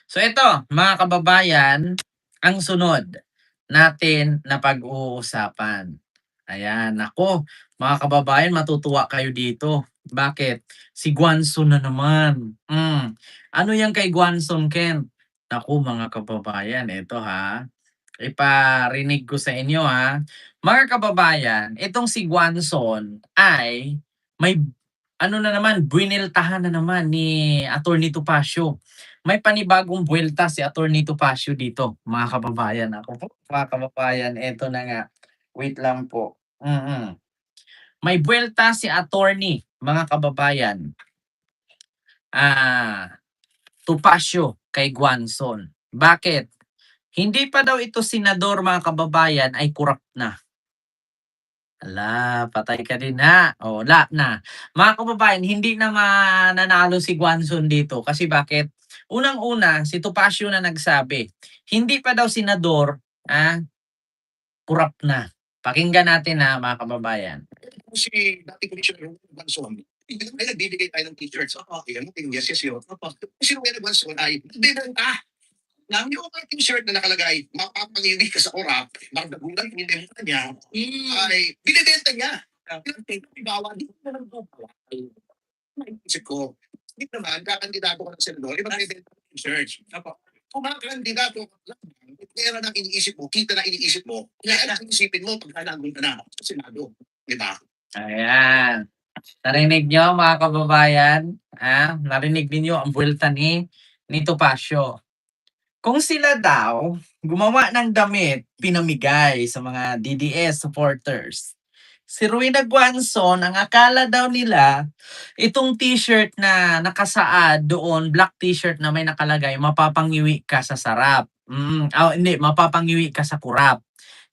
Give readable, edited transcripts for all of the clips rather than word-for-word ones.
So ito, mga kababayan, ang sunod natin na pag-uusapan. Ayan, naku, mga kababayan, matutuwa kayo dito. Bakit? Si Guanzon na naman. Ano yan kay Guanzon, Ken? Naku, mga kababayan, ito ha. Iparinig ko sa inyo ha. Mga kababayan, itong si Guanzon ay may ano na naman, buwiniltahan na naman ni Attorney Topacio. May panibagong buwelta si Attorney Topacio dito, mga kababayan. Ako po, mga kababayan, eto na nga. Wait lang po. May buwelta si Attorney, mga kababayan. Ah, Topacio kay Guanzon. Bakit? Hindi pa daw ito senador, mga kababayan, ay kurap na. Hala, patay ka din ha. O, wala na. Mga kababayan, hindi na mananalo si Guanzon dito. Kasi bakit? Unang-una, si Topacio na nagsabi, hindi pa daw senador, kurap na. Pakinggan natin ha, mga kababayan. Si dating Commissioner Banson, ay nagbibigay tayo ng t-shirts. Yan, yes, yes, yun. Si Rowena Banson ay binenta ng yung mga t-shirt na nakalagay, mapapangiwi ka sa orap, magdagulan, pinibenta niya, ay binibenta niya. Bawa, di ko na nagbubuhay. Naisip ko, hindi naman, kakandidato ko ng senador, iba binibenta ng t-shirts. Kung mga kandidato ka lang, pera na iniisip mo, kita na iniisip mo, kaya ang isipin mo pag nandun ka na sa Senado. Di ba? Ayan. Narinig nyo, mga kababayan? Narinig ninyo ang buwelta ni Topacio. Kung sila daw gumawa ng damit, pinamigay sa mga DDS supporters. Si Rowena Guanzon, ang akala daw nila, itong t-shirt na nakasaad doon, black t-shirt na may nakalagay, mapapangiwi ka sa sarap. Hindi, mapapangiwi ka sa kurap.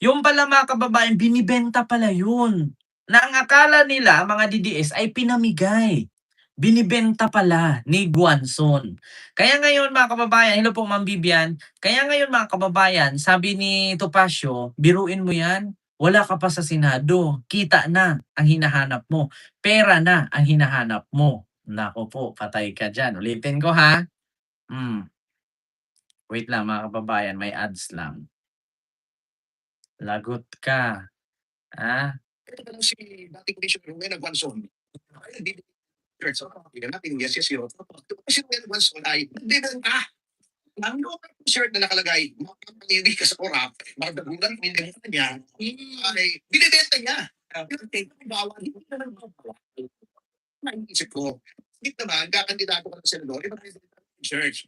Yung pala, mga kababayan, binibenta pala yun. Na ang akala nila, mga DDS, ay pinamigay. Binibenta pala ni Guanzon. Kaya ngayon, mga kababayan, hello po Ma'am Bibian. Kaya ngayon, mga kababayan, sabi ni Topacio, biruin mo yan, wala ka pa sa Senado. Kita na ang hinahanap mo. Pera na ang hinahanap mo. Nako po, patay ka dyan. Ulitin ko ha. Wait lang, mga kababayan, may ads lang. Lagot ka. Ito pa lang si dating Commissioner Rowena Banson, ay nagbibigay ng t-shirts. Yan natin, yes, yes, yun. Si Rowena Banson ay binenta ng yung mga t-shirt na nakalagay, mapapangiwi ka sa orap, magdagulan, pinibenta niya, ay binibenta niya. Bawa, di ko na nagbubuhay. Naisip ko, hindi naman, kakandidato ka ng senador, iba binibenta ng t-shirts.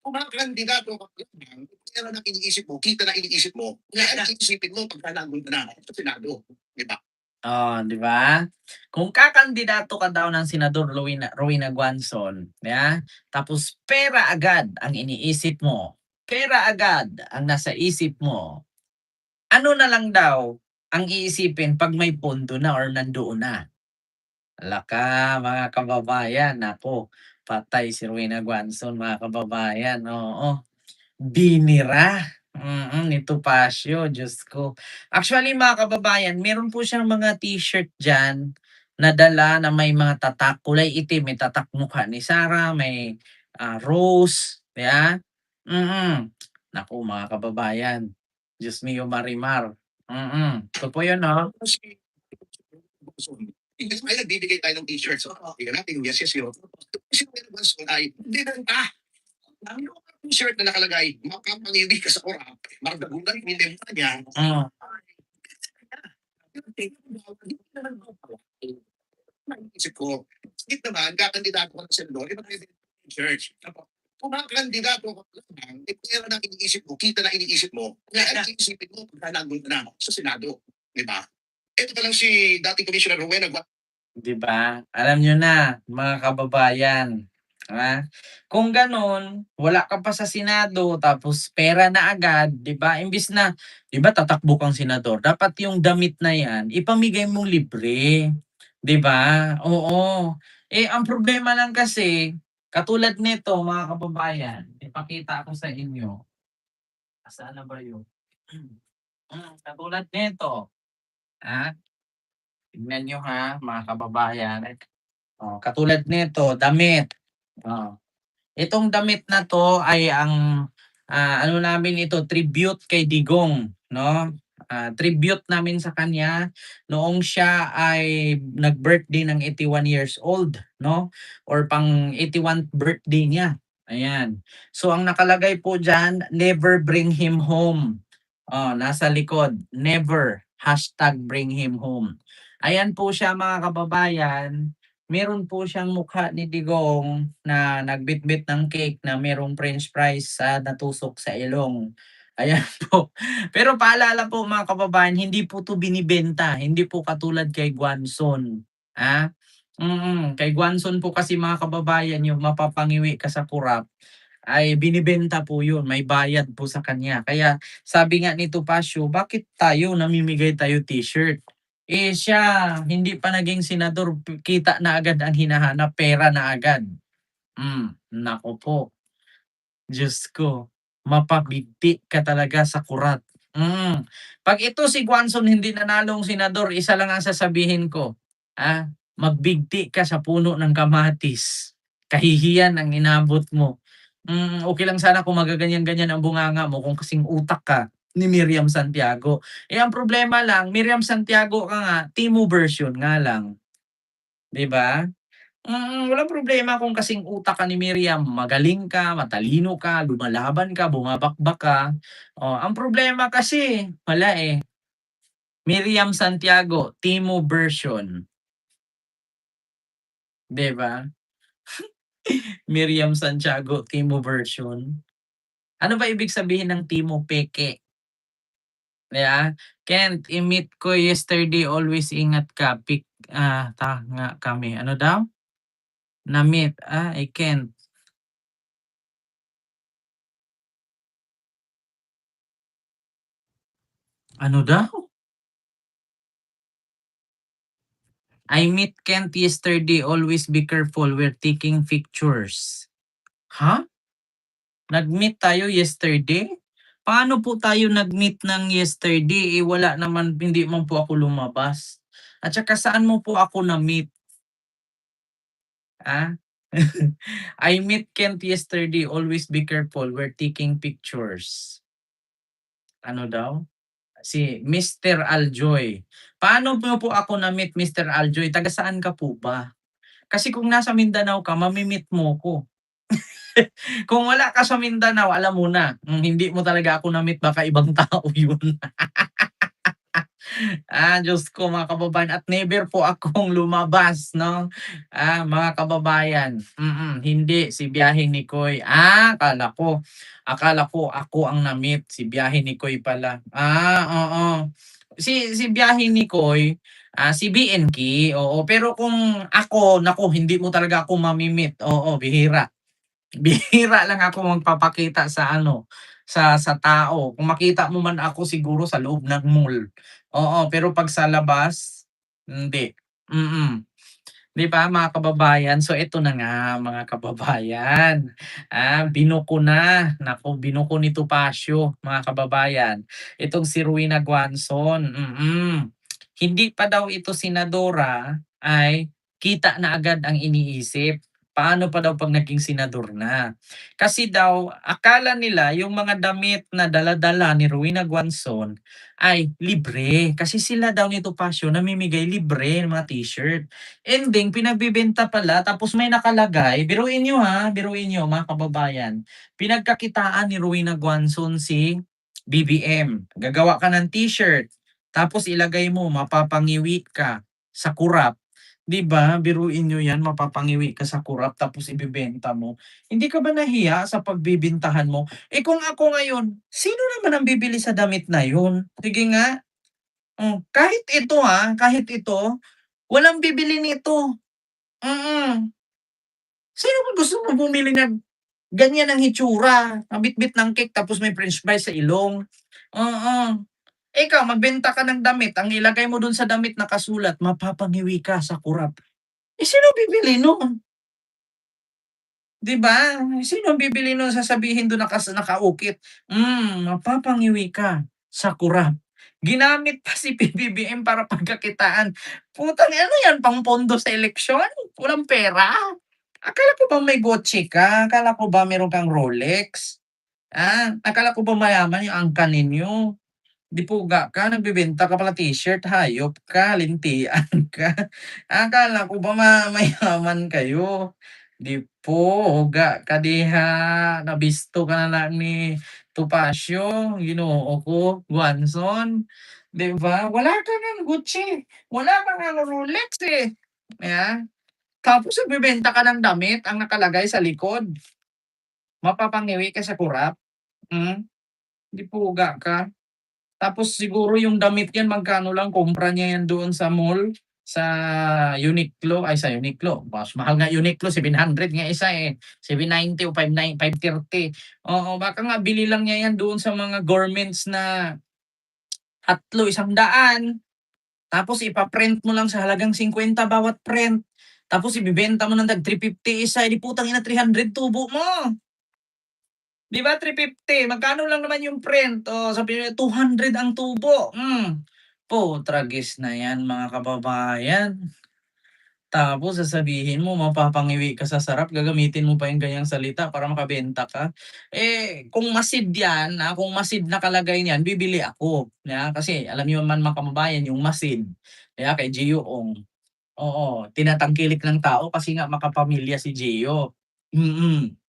Kung mga kandidato ka lang, pera na iniisip mo, kita na iniisip mo, kaya ang isipin mo pagka nandun ka na sa Senado. Di ba? Oh, 'di ba? Kung kakandidato ka daw ng Senador Rowena Guanzon, tapos pera agad ang iniisip mo, pera agad ang nasa isip mo, ano na lang daw ang iisipin 'pag may pondo na or nandoon na? Hala ka, mga kababayan, naku, patay si Rowena Guanzon, mga kababayan, oo. Binira, ni Topacio, Diyos ko. Actually, mga kababayan, meron po siyang mga t-shirt diyan na dala na may mga tatak, kulay itim, may tatak mukha ni Sarah, may, rose, Naku, mga kababayan, Diyos mio Marimar. Ito po yun, oh. Ay nagbibigay tayo ng t-shirts. Yan natin, yes, yes, yun. Si Rowena Banson ay binenta ng yung mga t-shirt na nakalagay, mapapangiwi ka sa orap, magdagulan, pinibenta niya, Hmm. naisip ko, hindi naman, kakandidato ka ng senador, iba binibenta ng t-shirts. Kung mga kandidato ka lang, pera na iniisip mo, kita na iniisip mo, kaya ang isipin mo pagka nandun ka na sa Senado. Di ba? Ito pa lang si dating Commissioner Rowena 'Di ba? Alam niyo na, mga kababayan, kung gano'n, wala ka pa sa Senado tapos pera na agad, 'di ba? Imbis na 'di ba tatakbo kang senador, dapat yung damit na 'yan ipamigay mong libre, 'di ba? Oo. Ang problema lang kasi, katulad nito, mga kababayan, ipakita ko sa inyo. Nasaan na ba yun? Katulad nito, ah, tignan niyo ha, mga kababayan. Katulad nito, damit. Oh. Itong damit na 'to ay ang, ano namin ito, tribute kay Digong 'no. Tribute namin sa kanya noong siya ay nag-birthday ng 81 years old 'no, or pang 81th birthday niya, ayan. So ang nakalagay po diyan, "Never bring him home." Oh, nasa likod, "Never, hashtag bring him home." Ayan po siya mga kababayan. Meron po siyang mukha ni Digong na nagbitbit ng cake na merong french fries sa natusok sa ilong. Ayan po. Pero paalala po mga kababayan, hindi po 'to binibenta, hindi po katulad kay Gwanson, kay Gwanson po kasi mga kababayan yung mapapangiwi ka sa kurap ay binibenta po yun, may bayad po sa kanya. Kaya sabi nga ni Topacio, bakit tayo namimigay tayo t-shirt? Eh siya, hindi pa naging senador, kita na agad ang hinahanap, pera na agad. Naku po, Diyos ko, mapabigti ka talaga sa kurat. 'Pag ito si Guanzon hindi nanalong senador, isa lang ang sasabihin ko, magbigti ka sa puno ng kamatis. Kahihiyan ang inabot mo. Okey lang sana kung magaganyan-ganyan ang bunganga mo kung kasing utak ka ni Miriam Santiago. Eh, ang problema lang, Miriam Santiago ka nga, Timo version nga lang, 'di ba? Walang problema kung kasing utak ka ni Miriam, magaling ka, matalino ka, lumalaban ka, bumabakbak ka. Oh, ang problema kasi wala, eh, Miriam Santiago, Timo version, 'di ba? Miriam Santiago, Timo version. Ano ba ibig sabihin ng Timo? Peke, 'di ba? "Kent, i-meet ko yesterday, always ingat ka, tanga kami." Ano daw? Na-meet, I can't. Ano daw? I met Kent yesterday, always be careful, we're taking pictures. Ha? Nag-meet tayo yesterday? Paano po tayo nag-meet ng yesterday, eh, wala naman, hindi man po ako lumabas? At saka saan mo po ako na-meet, ah? I met Kent yesterday, always be careful, we're taking pictures. Ano daw? Si Mr. Aljoy. Paano mo po ako na-meet, Mr. Aljoy? Taga saan ka po ba? Kasi kung nasa Mindanao ka, mami-meet mo ko. Kung wala ka sa Mindanao, alam mo na, hindi mo talaga ako na-meet, baka ibang tao yun. Diyos ko mga kababayan, at never po akong lumabas 'no, mga kababayan. Hindi si Biyaheng Nikoy. Akala ko ako ang na-meet, si Biyaheng Nikoy pala. Oo. Si Biyaheng Nikoy, si BNK, oo. Pero kung ako, naku, hindi mo talaga ako mami-meet, oo, bihira. Bihira lang ako magpapakita sa ano, sa tao. Kung makita mo man ako siguro sa loob ng mall, oo. Pero 'pag sa labas, hindi. Mm. 'Di ba mga kababayan? So ito na nga mga kababayan, binuko na, naku, binuko ni Topacio mga kababayan, itong si Rowena Guanzon, Hindi pa daw ito senadora ay kita na agad ang iniisip. Paano pa daw 'pag naging senador na? Kasi daw akala nila yung mga damit na dala-dala ni Rowena Guanzon ay libre, kasi sila daw ni Topacio namimigay libre ng mga t-shirt. Ending pinagbebenta pala, tapos may nakalagay, biruin niyo mga kababayan, pinagkakitaan ni Rowena Guanzon si BBM. Gagawa ka ng t-shirt, tapos ilagay mo, mapapangiwi ka sa kurap. 'Di ba, biruin niyo 'yan, mapapangiwi ka sa kurap tapos ibebenta mo. Hindi ka ba nahiya sa pagbebentahan mo? Eh, kung ako ngayon, sino naman ang bibili sa damit na 'yun? Sige nga, kahit ito, kahit ito, walang bibili nito. Mm. Sino ba gusto mong bumili ng ganyan ang hitsura, ang bitbit ng cake tapos may french fries sa ilong? Oo. Ikaw magbenta ka ng damit, ang ilagay mo dun sa damit nakasulat, "Mapapangiwi ka sa kurap." Eh, sino bibili nun, 'di ba? Sino bibili nun, sasabihin dun nakaukit, "Mapapangiwi ka sa kurap." Ginamit pa si PBBM para pagkakitaan. Putang ano yan, pangpondo sa eleksyon? Walang pera? Akala ko ba may Gucci ka? Akala ko ba meron kang Rolex? Akala ko ba mayaman yung angkan ninyo? 'Di puga ka, nagbebenta ka pala t-shirt, hayop ka, lintian ka. Akala ko ba mayaman kayo? 'Di puga ka diha, nabisto ka na lang ni Topacio, Ginoo ko, Guanzon, 'di ba? Wala ka ngang Gucci, wala ka ngang Rolex, eh, tapos nagbebenta ka ng damit ang nakalagay sa likod, mapapangiwi ka sa kurap, 'di puga ka. Tapos siguro yung damit yan magkano lang kumpra niya yan doon sa mall, sa Uniqlo, ay sa Uniqlo, mas mahal nga Uniqlo 700 nga isa, eh, 790 o 530. Oo, baka nga bili lang niya yan doon sa mga garments na tatlo 100, tapos ipa-print mo lang sa halagang 50 bawat print, tapos ibebenta mo ng tag 350 isa, eh, di putang ina 300 tubo mo. 'Di ba 350, magkano lang naman yung print, oh, sabihin mo 200 ang tubo, putragis na 'yan mga kababayan. Tapos sasabihin mo mapapangiwi ka sa sarap, gagamitin mo pa yung ganyang salita para makabenta ka. Eh, kung masid 'yan, kung masid nakalagay niyan bibili ako, kasi alam niyo naman mga kababayan yung masid, kay Gio Ong, oo, tinatangkilik ng tao kasi nga makapamilya si Gio, mm.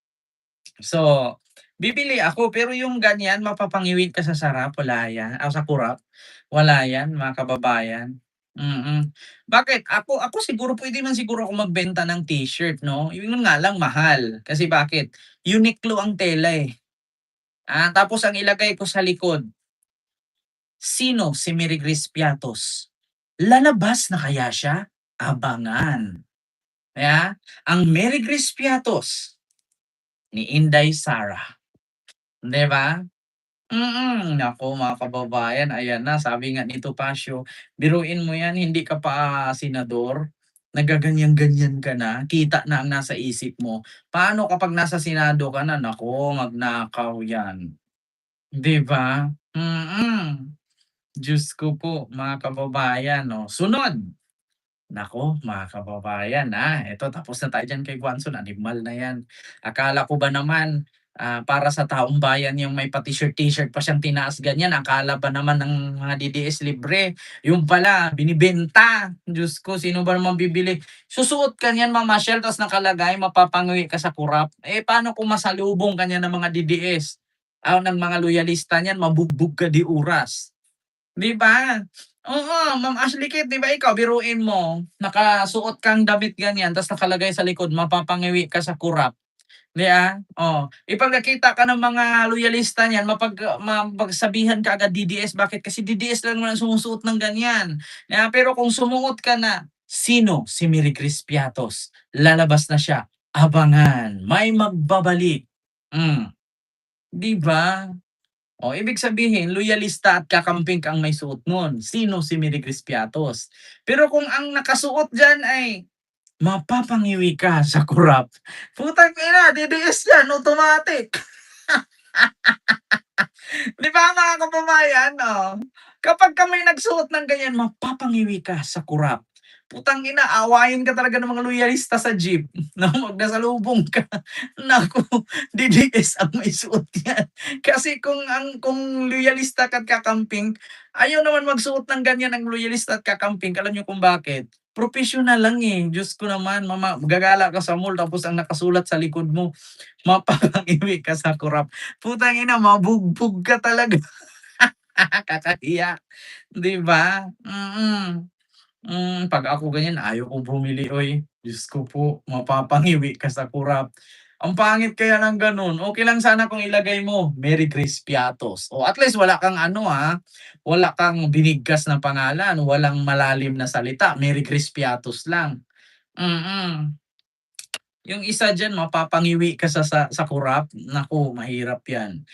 So, bibili ako pero yung ganyan mapapangiwi ka sa sarap, wala yan, sa kurap, wala yan mga kababayan. Bakit ako siguro puwede man siguro ako magbenta ng t-shirt 'no, yun nga lang mahal. Kasi bakit, Uniqlo ang tela, eh. Tapos ang ilagay ko sa likod, "Sino si Mary Grace Piatos? Lalabas na kaya siya? Abangan." Ang Mary Grace Piatos ni Inday Sara, 'di ba? Naku mga kababayan, ayan na sabi nga ni Topacio, biruin mo 'yan hindi ka pa senador, nagaganyan-ganyan ka na, kita na ang nasa isip mo. Paano kapag nasa Senado ka na, naku magnakaw 'yan, 'di ba? Diyos ko po mga kababayan, oh. Sunod, naku mga kababayan, eto tapos na tayo diyan kay Guanzon, animal na 'yan. Akala ko ba naman, para sa taong bayan yung may pa-t-shirt pa siyang tinaas ganyan, akala ba naman ng mga DDS libre, yung pala binibenta. Diyos ko, sino ba naman bibili? Susuot ka niyan mamasyal ta's nakalagay mapapanguwi ka sa kurap, eh, paano kung masalubong ka niyan ng mga DDS, ng mga loyalista niyan, mabugbog ka di oras. 'Di ba? Oo, Ma'am Ashley Kate, 'di ba ikaw biruin mo, nakasuot kang damit ganyan ta's nakalagay sa likod mapapangiwi ka sa kurap, 'di ipag nakita ka ng mga loyalista niyan mapagsabihan ka agad DDS, bakit? Kasi DDS lang naman ang sumusuot ng ganyan, pero kung sumuot ka na, "Sino si Mary Chris Piatos? Lalabas na siya, abangan, may magbabalik." Hmm, 'di ba? Ibig sabihin loyalista at kakamping kang may suot nun, sino si Mary Chris Piatos. Pero kung ang nakasuot diyan ay mapapangiwi ka sa kurap, putang ina DDS yan automatic. 'Di ba mga kababayan, kapag ka may nagsuot ng ganyan, mapapangiwi ka sa kurap. Putang ina, aawayin ka talaga ng mga loyalista sa jeep na magnasalubong ka. Naku, DDS ang may suot yan. Kasi kung loyalista ka at kakamping, ayaw naman magsuot ng ganyan ang loyalista at kakamping. Alam niyo kung bakit? Propesyonal lang, eh. Diyos ko naman, gagala ka sa mall tapos ang nakasulat sa likod mo, mapapangiwi ka sa kurap. Putang ina, mabugbog ka talaga. Kakahiya, 'di ba? 'Pag ako ganyan ayaw kong bumili oy, Diyos ko po, mapapangiwi ka sa kurap. Ang pangit kaya ng gano'n, okey lang sana kung ilagay mo, Mary Grace Piatos, o at least wala kang ano, wala kang binigkas na pangalan, walang malalim na salita, Mary Grace Piatos lang. Mm. Yung isa diyan mapapangiwi ka sa kurap, naku mahirap 'yan.